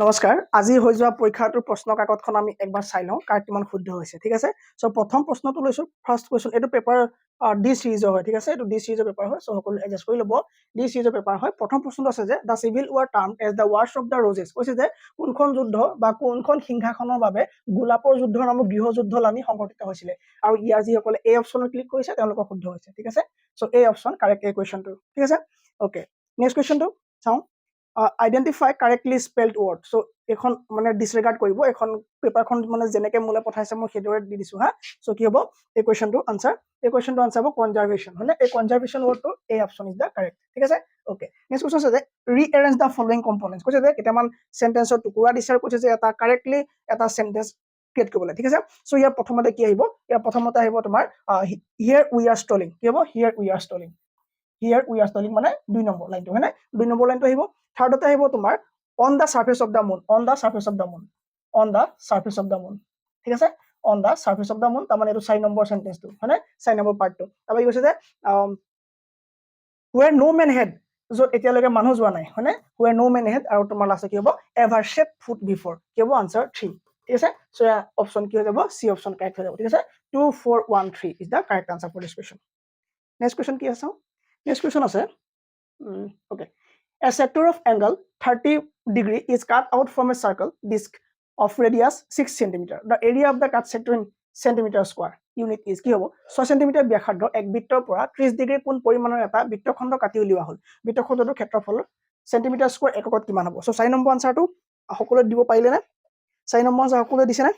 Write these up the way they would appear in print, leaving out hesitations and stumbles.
নমস্কাৰ আজি হৈ যোৱা পৰীক্ষাটোৰ প্ৰশ্ন কাকতখন আমি একবাৰ চাই লওঁ কাৰ কিমান শুদ্ধ হৈছে ঠিক আছে সো প্ৰথম প্ৰশ্নটো লৈছো ফাৰ্স্ট কোৱেশ্চন এটো পেপাৰ ডি সিৰিজৰ হয় ঠিক আছে এটো ডি সিৰিজৰ পেপাৰ হয় সো সকলো এডজাস্ট কৰি ল'ব ডি সিৰিজৰ পেপাৰ হয় প্ৰথম প্ৰশ্নটো আছে যে the civil war term as the wars of the roses কৈছে যে কোনখন যুদ্ধ বা কোনখন সিংহাসনৰ বাবে গোলাপৰ যুদ্ধৰ নামত গৃহযুদ্ধ লানি সংঘটিত হৈছিল আৰু ইয়াৰ যি সকলে এই অপচনত ক্লিক কৰিছে তেওঁলোকৰ শুদ্ধ হৈছে ঠিক আছে সো এই অপচন কাৰেক্ট এই কোৱেশ্চনটো ঠিক আছে ওকে নেক্সট কোৱেশ্চনটো চাওঁ identify correctly spelled word so এখন মানে ডিসৰেগাৰ্ড কৰিব এখন পেপাৰখন মানে জেনেকে মুলে পঠাইছে মই হেদৰে দি দিছো হা সো কি হ'ব এই কোৱেশ্চনটো আনসাৰ হ'ব কনজাৰভেশন মানে এই কনজাৰভেশন ওয়াৰ্ডটো এই অপশন ইজ দা কাৰেক্ট ঠিক আছে ওকে নেক্সট কোৱেশ্চন আছে যে ৰিএৰেঞ্জ দা ফলোইং কম্পোনেন্টস কৈছে যে কেটামান সেন্টেন্সৰ টুকুৰা দিছে আৰু কৈছে যে এটা কাৰেক্টলি এটা সেন্টেন্স ক্ৰিয়েট কৰিবলৈ ঠিক আছে সো ইয়াৰ প্ৰথমতে কি আহিব ইয়াৰ প্ৰথমতে আহিব তোমাৰ হিয়াৰ উই আৰ ষ্টলিং কি হ'ব here we are stalling Here we are studying মানে 2 নম্বৰ লাইনটো হয় না 2 নম্বৰ লাইনটো আহিব থাৰ্ডতে আহিব তোমাৰ on the surface of the moon on the surface of the moon on the surface of the moon ঠিক আছে on the surface of the moon তাৰমানে এটো 4 নম্বৰ সেন্টেন্সটো হয় না 4 নম্বৰ পাৰ্টটো তাৰপা কৈছে যে where no man had য'ত এতিয়ালৈকে মানুহ যোৱা নাই হয় না where no man had আৰু তোমাৰ লাষ্টে কি হ'ব ever set foot before কি হ'ব আনসাৰ 3 ঠিক আছে সো অপচন কি হৈ যাব সি অপচন কাৰেক্ট হৈ যাব ঠিক আছে 2413 is the correct answer for this question next question কি আছে Next question আছে okay a sector of angle 30 degree is cut out from a circle disc of radius 6 cm the area of the cut sector in centimeter square unit is কি হ'ব 6 cm ব্যাসাৰ্ধ এক বৃত্তৰ পৰা 30 degree কোণ পৰিমাণৰ এটা বৃত্তখণ্ড কাটি উলিওৱা হ'ল বৃত্তখণ্ডৰ ক্ষেত্ৰফল সেন্টিমিটাৰ স্কয়াৰ এককত কিমান হ'ব সো 4 নম্বৰ আনসাৰটো সকলোৱে দিব পাৰিলে না 4 নম্বৰ আনসাৰ সকলোৱে দিছে না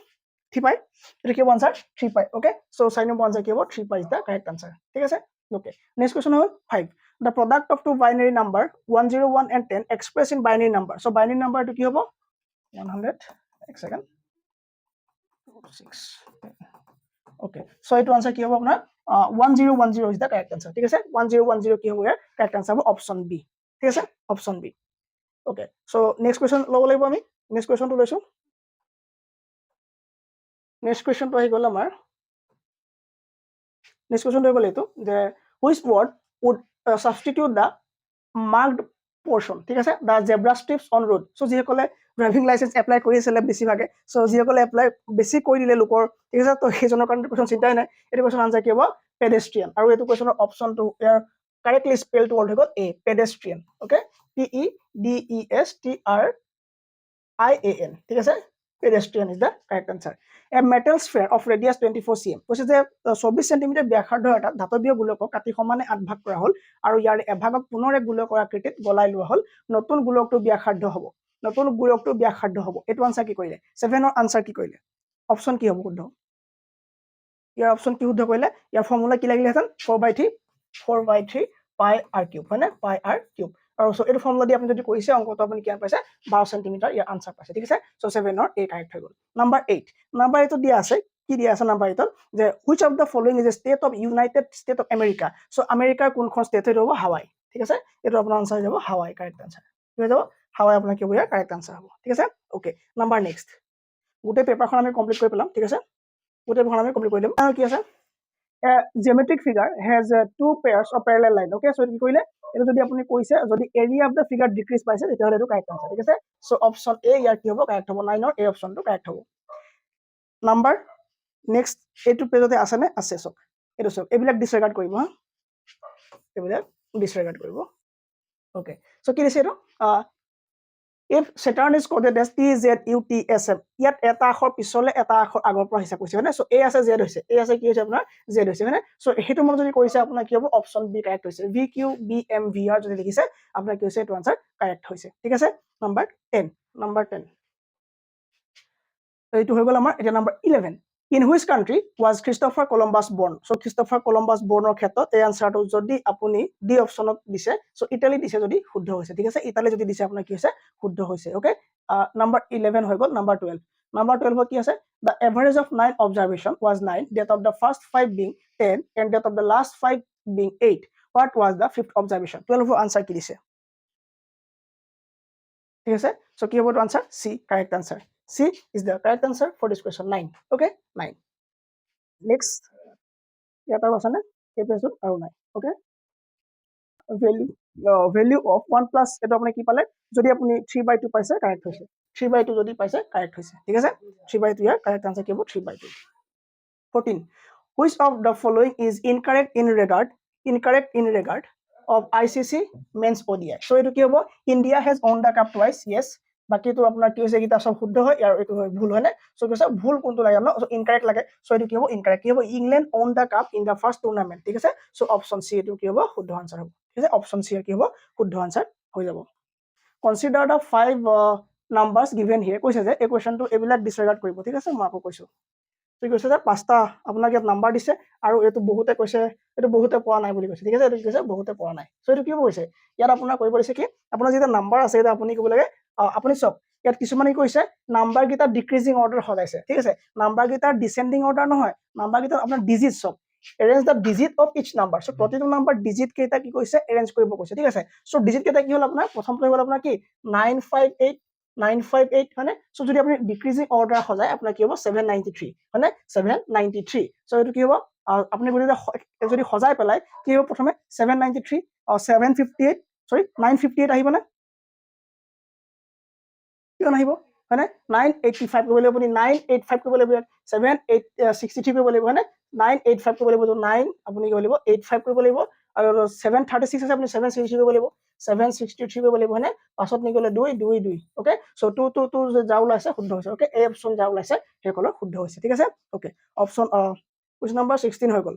3 পাই এটো কি হ'ব আনসাৰ 3 পাই ওকে সো 4 নম্বৰ আনসাৰ কি হ'ব 3 পাই ইজ দা কারেক্ট আনসার ঠিক আছে Okay. Next question is 5. The product of two binary number 101 and 10 expressed in binary number. So binary number to ki hobo 100. One second. 6. Okay. So it answer ki hobo apnar 1010 is the correct answer. ठीक है sir 1010 ki hobo correct answer hobo option B. ठीक है sir option B. Okay. So next question lobo lagbo ami next question to loisu. Next question to ahi gol amar next question to gol etu je which word would substitute the marked portion ঠিক আছে the zebra strips on road so যি সকলে driving licence apply কৰি আছিল বেছি ভাগে so যি সকলে এপ্লাই বেছি কৰি দিলে লোকৰ ঠিক আছে তো হেজনৰ কাৰণে কোৱেশ্চন চিন্তাই নাই এটো কোৱেশ্চন আনসাৰ কি হ'ব pedestrian আৰু এটো কোৱেশ্চনৰ অপচন টু ইয়াৰ correctly spelled word হৈ গল a pedestrian okay p e d e s t r i a n ঠিক আছে pedestrian is the correct answer a metal sphere of radius 24 cm কৈছে যে 24 cm ব্যাসাৰ্ধ এটা ধাতৱীয় গোলকক কাটি সমানে 8 ভাগ কৰা হল আৰু ইয়াৰ এভাগক পুনৰ এক গোলকৰ আকৃতিত গলাই লোৱা হল নতুন গোলকটো ব্যাসাৰ্ধ হ'ব নতুন গোলকটো ব্যাসাৰ্ধ হ'ব এটো আনসাৰ কি কৰিলে 7 ৰ আনসাৰ কি কৰিলে অপচন কি হ'ব শুদ্ধ ইয়াৰ অপচন কি শুদ্ধ কৰিলে ইয়াৰ ফৰ্মুলা কি লাগিলে হেতেন 4/3 পাই r কিউব হয় না পাই r কিউব আৰু সো এটো ফৰ্মুলা দি আপুনি যদি কৰিছে অংকটো আপুনি কিমান পাইছে 12 cm ইয়াৰ আনসাৰ পাইছে ঠিক আছে সো 7 ৰ a কাৰেক্ট হৈ গল নাম্বাৰ 8 নাম্বাৰ 8 দিয়া আছে কি দিয়া আছে নাম্বাৰ 8 যে which of the following is a state of United States of America so আমেৰিকাৰ কোনখন ষ্টেট হ'ব হাৱাই ঠিক আছে এটো আপোনাৰ আনসাৰ যাব হাৱাই কাৰেক্ট আনসাৰ কি হৈ যাব হাৱাই আপোনাৰ কি হ'ব ইয়াৰ কাৰেক্ট আনসাৰ হ'ব ঠিক আছে ওকে নাম্বাৰ নেক্সট গোটে পেপাৰখন আমি কমপ্লিট কৰি পেলাম ঠিক আছে গোটে পেপাৰখন আমি কমপ্লিট কৰি দিম আৰু কি আছে a geometric figure has two pairs of parallel line okay so কি কইলে এটো যদি আপুনি কইছে যদি area of the figure decrease পাইছে তেতিয়াহলে এটো কারেক্ট আনসার ঠিক আছে সো অপশন এ ইয়াৰ কি হ'ব কাৰেক্ট হ'ব 9 ৰ এই অপশনটো কাৰেক্ট হ'ব নাম্বাৰ নেক্সট এটো পেজতে আছে নে আছে সক এটো সক এবিলাক ডিসকার্ড কৰিব হা এবিলাক ডিসকাৰ্ড কৰিব ওকে সো কি দিছে এটো if Saturn is coded as t z u t s m ইয়াত এটা আখৰ পিছলে এটা আখৰ আগৰ পৰা হিচাপ কৰিছে মানে সো a আছে z হৈছে a আছে কি হৈছে আপোনাৰ z হৈছে মানে সো হেতু মন যদি কৰিছে আপোনাৰ কি হ'ব অপচন বি কাৰেক্ট হৈছে v q b m v r যদি লিখিছে আপোনাৰ কি হৈছে এটো আনসাৰ কাৰেক্ট হৈছে ঠিক আছে নাম্বাৰ 10 নাম্বাৰ 10 এইটো হৈ গল আমাৰ এটা number 11 in which country was Christopher Columbus born so Christopher Columbus born ৰ ক্ষেত্ৰত এই আনসাৰটো যদি আপুনি ডি অপচনত দিছে সো ইটালী দিছে যদি শুদ্ধ হৈছে ঠিক আছে ইটালী যদি দিছে আপোনাৰ কি হৈছে শুদ্ধ হৈছে ওকে নাম্বাৰ 11 হৈ গল নাম্বাৰ 12 নাম্বাৰ 12 কি আছে the average of 9 observation was 9 that of the first 5 being 10 and that of the last 5 being 8 what was the fifth observation 12 ৰ আনসাৰ কি দিছে ঠিক আছে সো কি হ'ব তো answer C correct answer C is the correct answer for this question 9 okay 9 next ইয়াত আৰু আছে না এই পেজত আৰু নাই okay value of 1 plus এটো আপুনি কি পালে যদি আপুনি 3/2 পাইছে কারেক্ট হৈছে 3/2 যদি পাইছে কাৰেক্ট হৈছে ঠিক আছে 3/2 ইয়াৰ কাৰেক্ট আনসাৰ কি হ'ব 3/2 14 which of the following is incorrect in regard of ICC men's ODI so এটো কি হ'ব India has won the cup twice yes বাকি তো আপোনাৰ কি হৈছে কিটা সব শুদ্ধ হয় ইয়াৰ এটো ভুল হয় না সো কৈছে ভুল কোনটো লাগে ন সো ইনকারেক্ট লাগে সো এটো কি হ'ব ইনকারেক্ট কি হ'ব England won the cup in the first tournament ঠিক আছে সো অপশন সি এটো কি হ'ব শুদ্ধ আনসার হ'ব ঠিক আছে অপশন সি কি হ'ব শুদ্ধ আনসার হৈ যাব consider the 5 numbers given here কৈছে যে এই কোৱেশ্চনটো এবিলাক ডিসকাৰ্ড কৰিব ঠিক আছে মই আকৌ কৈছো ঠিক আছে যে পাঁচটা আপোনাক ইয়াত নাম্বাৰ দিছে আৰু এটো বহুতে কৈছে এটো বহুতে পোৱা নাই বুলি কৈছে ঠিক আছে এটো কৈছে বহুতে পোৱা নাই সো এটো কি কৈছে ইয়াত আপোনাৰ কৰিব দিছে কি আপোনাৰ যেটা নাম্বাৰ আছে এটা আপুনি ক'ব লাগে আপুনি সব ইয়াত কিছুমানে কৈছে নাম্বাৰ গিটা ডিক্ৰিজিং অৰ্ডাৰ সজাইছে ঠিক আছে নাম্বাৰ গিটা ডিসেন্ডিং অৰ্ডাৰ নহয় নাম্বাৰ গিটা আপোনাৰ ডিজিট সব arrange the digit of each number so প্ৰতিটো নাম্বাৰ ডিজিট কেইটা কি কৈছে arrange কৰিব কৈছে ঠিক আছে সো ডিজিট কেইটা কি হল আপোনাৰ প্ৰথমটো হল আপোনাৰ কি 958 হয়নে সো যদি আপুনি ডিক্ৰিজিং অৰ্ডাৰ সজায় আপোনাৰ কি হ'ব 793 হয়নে 793 সো এটো কি হ'ব আপুনি যদি সজাই পেলাই কি হ'ব প্ৰথমে 793 758 সৰি 958 আহিব না কিমান আহিব হয়নে 985 কৰিব লাগিব আপুনি 985 কৰিব লাগিব 7863 কৰিব লাগিব হয়নে 985 কৰিব লাগিব 9 আপুনি কৰিব লাগিব 85 কৰিব লাগিব আৰু 736 আছে আপুনি 763 কৰিব লাগিব 763 কৰিব লাগিব হয়নে পাছত নিগলে 2 2 2 ওকে সো 2 2 2 যে যা ওলাইছে শুদ্ধ হৈছে ওকে এই অপচন যা ওলাইছে হেকলৰ শুদ্ধ হৈছে ঠিক আছে ওকে অপচন কুৱেশ্চন নম্বৰ 16 হৈ গল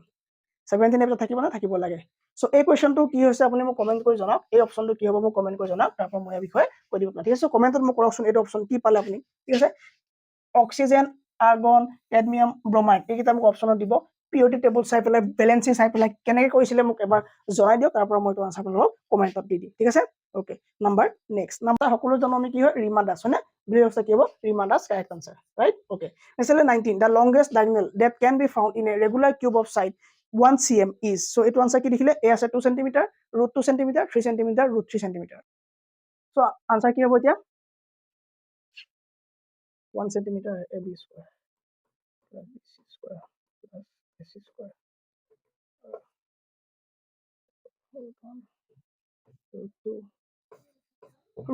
17 এপিছত থাকিব না থাকিব লাগে সো এই কোৱেশ্চনটো কি হৈছে আপুনি মোক কমেন্ট কৰি জনাওক এই অপচনটো কি হ'ব মোক কমেন্ট কৰি জনাওক তাৰপৰা মই এই বিষয়ে কৈ দিব ঠিক আছে কমেন্টত মোক কৰকচোন এইটো অপচন কি পালে আপুনি ঠিক আছে অক্সিজেন আৰ্গন কেডমিয়াম ব্ৰোমাইড এই কিটা মোক অপচনত দিব পিওটি টেবল চাই পেলাই ব্যালেন্সিং চাই পেলাই কেনেকৈ কৰিছিলে মোক এবাৰ জনাই দিয়ক তাৰপৰা মই তো আনসাৰ আপোনাক কমেন্টত দি দিম ঠিক আছে ওকে নাম্বাৰ নেক্সট নাম্বাৰ সকলো জন আমি কি হয় ৰিমা দাস হয়নে ব্ৰিয়সা কি হ'ব Rima Das correct answer right okay next 19 the longest diagonal that can be found in a regular cube of side 1 cm is so etu answer ki dikhile a ase 2 cm root 2 cm 3 cm root 3 cm so answer ki hobo etia 1 cm ab square plus bc square plus ac square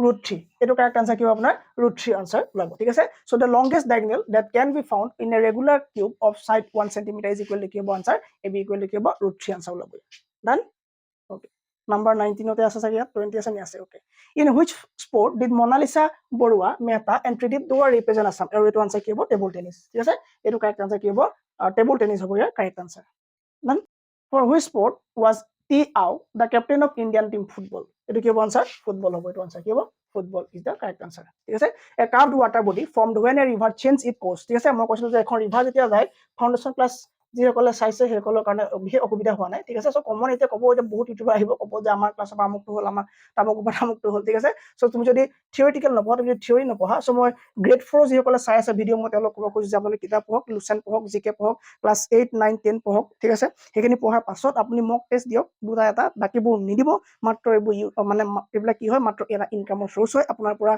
root 3 etu correct answer ki hobo apnar root 3 answer labo thik ase so the longest diagonal that can be found in a regular cube of side 1 cm is equal to ki hobo answer ab equal to ki hobo root 3 answer labo done okay number 19 ote ase sage 20 ase ni ase okay in which sport did Mona Lisa Borua Mehta and Tridip Dua represent Assam etu etu answer ki hobo table tennis thik ase etu correct answer ki hobo table tennis hobo ya correct answer done for which sport was T Au the captain of Indian team football etu ki hobo answer football hobo etu answer ki hobo football is the correct answer thik ase a carved water body formed when a river changes its course thik ase moi koisu je ekhon river jetia jay foundation class যিসকলে চাইছে হেকলৰ কাৰণে বিশেষ অসুবিধা হোৱা নাই ঠিক আছে so common এতিয়া কব যে বহুত ইউটিউবাৰ আহিব কব যে আমাৰ ক্লাছৰ আমুকটো হল আমাৰ তামুকটো হল ঠিক আছে সো তুমি যদি থিওৰিটিক্যাল নপঢ়া তুমি থিওৰি নপঢ়া সো মই গ্ৰেড 4 যিসকলে চাই আছে ভিডিও মই তেওঁলোকক ক'ব খুজিছো আপোনালোকে কিতাপ পঢ়ক লুচেন পঢ়ক জিকে পঢ়ক ক্লাছ 8 9 10 পঢ়ক ঠিক আছে সেইখিনি পঢ়াৰ পাছত আপুনি মক টেষ্ট দিয়ক দুটা এটা বাকিবোৰ নিদিব মাত্ৰ এইবোৰ মানে এইবিলাক কি হয় মাত্ৰ এটা ইনকামৰ সোৰ্স হয় আপোনাৰ পৰা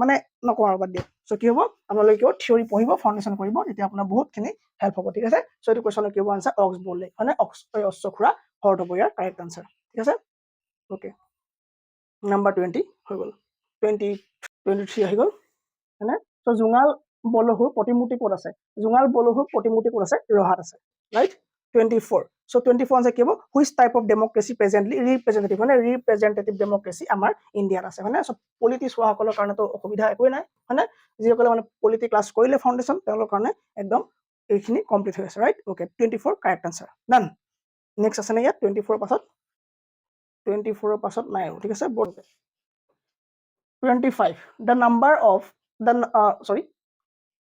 মানে নকৰা বাদ দিয়ক সো কি হ'ব আপোনালোকে থিওৰি পঢ়িব ফাউন্ডেশন কৰিব এতিয়া আপোনাৰ বহুতখিনি হেল্প হ'ব ঠিক আছে সো এইটো কোৱেশ্চনৰ কি হ'ব আনসাৰ অক্স বলে মানে অশ্বখুৰা হৰ্ট হ'ব ইয়াৰ কাৰেক্ট আনসাৰ ঠিক আছে ওকে নাম্বাৰ 20 হৈ গল 23 আহি গল হয়নে সো জুঙাল বলহুৰ প্ৰতিমূৰ্তি ক'ত আছে জুঙাল বলহুৰ প্ৰতিমূৰ্তি ক'ত আছে ৰহাত আছে ৰাইট 24 so 24 answer কি হ'ব which type of democracy presently representative মানে representative democracy আমাৰ ইন্ডিয়াত আছে মানে সব পলিটিক্স হোৱাসকলৰ কাৰণে তো অসুবিধা একোই নাই মানে যিসকলে মানে পলিটি ক্লাছ কৰিলে ফাউন্ডেশন তেওঁলোকৰ কাৰণে একদম এইখিনি কমপ্লিট হৈ আছে right okay 24 correct answer done next আছে না ইয়াত 24 পাছত 24 পাছত নাই ঠিক আছে board 25 the number of the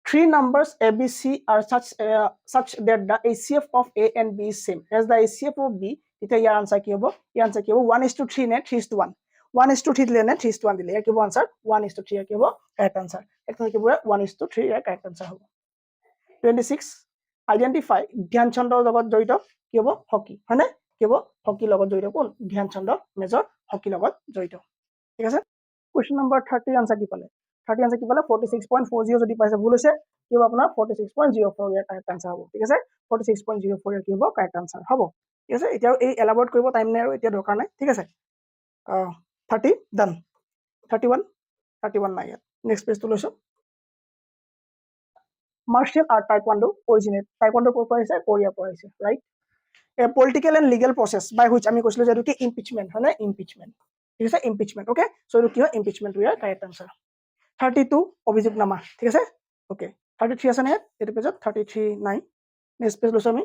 three numbers ABC are such that the HCF of A and B is same as the HCF of B এটা ইয়াৰ আনসাৰ কি হ'ব ইয়াৰ আনসাৰ কি হ'ব 1:3 নে 3:1 1:3 দিলে নে 3:1 দিলে ইয়াৰ কি হ'ব আনসাৰ 1:3 ইয়াৰ কি হ'ব কাৰেক্ট আনসাৰ এটা কি হ'ব 1:3 ইয়াৰ কাৰেক্ট আনসাৰ হ'ব 26 আইডেন্টিফাই ধ্যান চন্দ্ৰৰ লগত জড়িত কি হ'ব হকি হয়নে কি হ'ব হকি লগত জড়িত কোন ধ্যান চন্দ্ৰ মেজৰ হকি লগত জড়িত ঠিক আছে কোৱেশ্চন নম্বৰ 30 আনসাৰ কি পালে 30 আনসাৰ কি পালে 46.40 যদি পাইছে ভুল হৈছে কি হ'ব আপোনাৰ 46.04 ইয়াৰ কাৰেক্ট আনসাৰ হ'ব ঠিক আছে 46.04 ইয়াৰ কি হ'ব কাৰেক্ট আনসাৰ হ'ব ঠিক আছে এতিয়া এই এলাবৰেট কৰিব টাইম নাই আৰু এতিয়া দৰকাৰ নাই ঠিক আছে 30 ডান 31 নাই ইয়াত নেক্সট পেজটো লৈছো Martial art taekwondo originate. Taekwondo ক'ৰ পৰা আহিছে? কোৰিয়াৰ পৰা আহিছে, right? A political and legal process by which আমি কৈছিলো যে কি impeachment হয় না impeachment. ঠিক আছে impeachment, okay? So এইটো কি হয় impeachment we are correct answer. 32 অভিযোগনামা, ঠিক আছে? Okay. 33 আছে নে এইটো পেজত? 33 নাই. নেক্সট পেজ লৈছো আমি।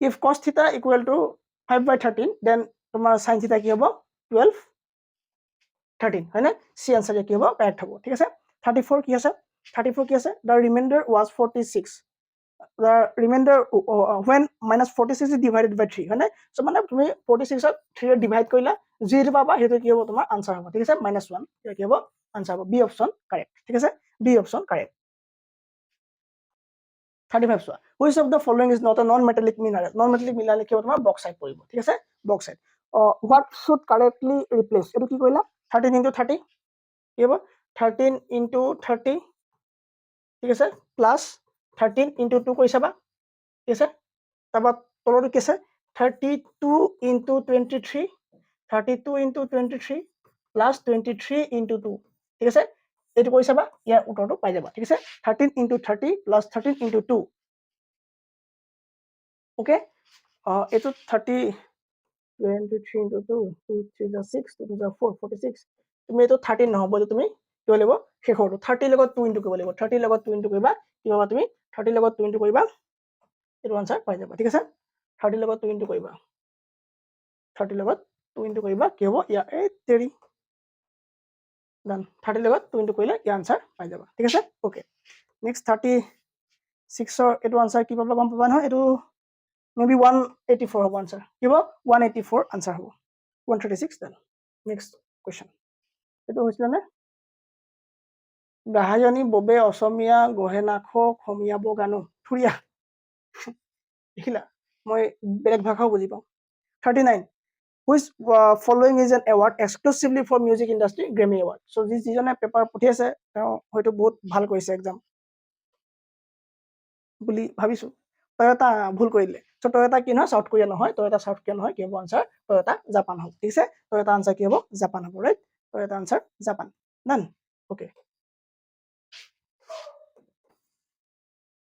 If cos theta equal to 5/13, then তোমাৰ sin theta কি হ'ব? 12/13 হয় না? C answer কি হ'ব? correct হ'ব, ঠিক আছে? 34 কি আছে? 34 কি আছে? The remainder was 46. The remainder when minus 46 is divided by 3 হয় না? So মানে তুমি 46 ক 3 ৰে ডিভাইড কৰিলা, যিটো পাবা সেইটো কি হ'ব তোমাৰ আনসাৰ হ'ব, ঠিক আছে? -1 কি হ'ব আনসাৰ হ'ব? B অপচন কাৰেক্ট, ঠিক আছে? B option correct. 35 চোৱা, which of the following is not a non-metallic mineral? Non-metallic mineral কি হ'ব তোমাৰ বক্সাইট পৰিব, ঠিক আছে? Bauxite. What should correctly replace? এইটো কি কৰিলা? 13 into 30 কি হ'ব? 13 into 30 ঠিক আছে? প্লাস 13 into 2 কৰি চাবা, ঠিক আছে? তাৰপৰা তলটো কি আছে? 32 into 23 32 into 23 plus 23 into 2, ঠিক আছে? এইটো কৰি চাবা, ইয়াৰ উত্তৰটো পাই যাবা, ঠিক আছে? 13 into 30 plus 13 into 2, okay? এইটো 30 23 into 2 2 3 is 6 2 is 4 46, তুমি এইটো 13 নহব, এইটো তুমি কি কৰিব লাগিব? শেষৰটো 30 লগত 2 ইনটু কৰিব লাগিব, 30 লগত 2 ইনটু কৰিবা, কি পাবা তুমি? 30 লগত 2 ইনটু কৰিবা, এইটো আনসাৰ পাই যাবা, ঠিক আছে? 30 লগত 2 ইনটু কৰিবা, 30 লগত 2 ইনটু কৰিবা, কি হ'ব? ইয়াৰ এই তেৰি ডান। 30 লগত 2 ইনটু কৰিলে ইয়াৰ আনসাৰ পাই যাবা, ঠিক আছে? ওকে। নেক্সট 36 এইটো আনসাৰ কি পাবা গম পাবা নহয়? এইটো মেবি 184 হ'ব আনসাৰ, কি হ'ব? 184 আনসাৰ হ'ব, 136 ডান। নেক্সট কুৱেশ্যন, এইটো হৈছিলে নে? গাহায়নি ববে অসমীয়া গহেনাখ খমিয়াব গানো থুৰিয়া, দেখিলা? মই বেলেগ ভাষাও বুজি পাওঁ। 39 which following is an award exclusively for music industry? Grammy award. So যিজনে পেপাৰ পঠিয়াইছে তেওঁ হয়তো বহুত ভাল কৰিছে এক্সাম বুলি ভাবিছো। টয়োটা ভুল কৰিলে। সো টয়োটা কি নহয়? সাউথ কোৰিয়া নহয়, টয়োটা সাউথ কোৰিয়া নহয়, কি হ'ব আনসাৰ? টয়োটা জাপান হ'ব, ঠিক আছে? টয়োটা আনসাৰ কি হ'ব? জাপান হ'ব, right? Toyota answer Japan, done. Okay.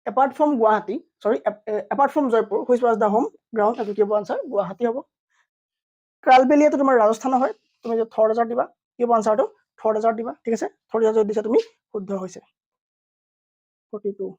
Apart from Guwahati, apart from Jaipur, which was the home ground? এইটো কি হ'ব আনসাৰ? গুৱাহাটী হ'ব। কালবেলিয়াটো তোমাৰ ৰাজস্থানৰ হয়, তুমি যে থৰডাজাৰ দিবা, কি হ'ব আনসাৰটো? থৰডাজাৰ দিবা, ঠিক আছে? থৰডাজাৰ দিছা তুমি, শুদ্ধ হৈছে। 42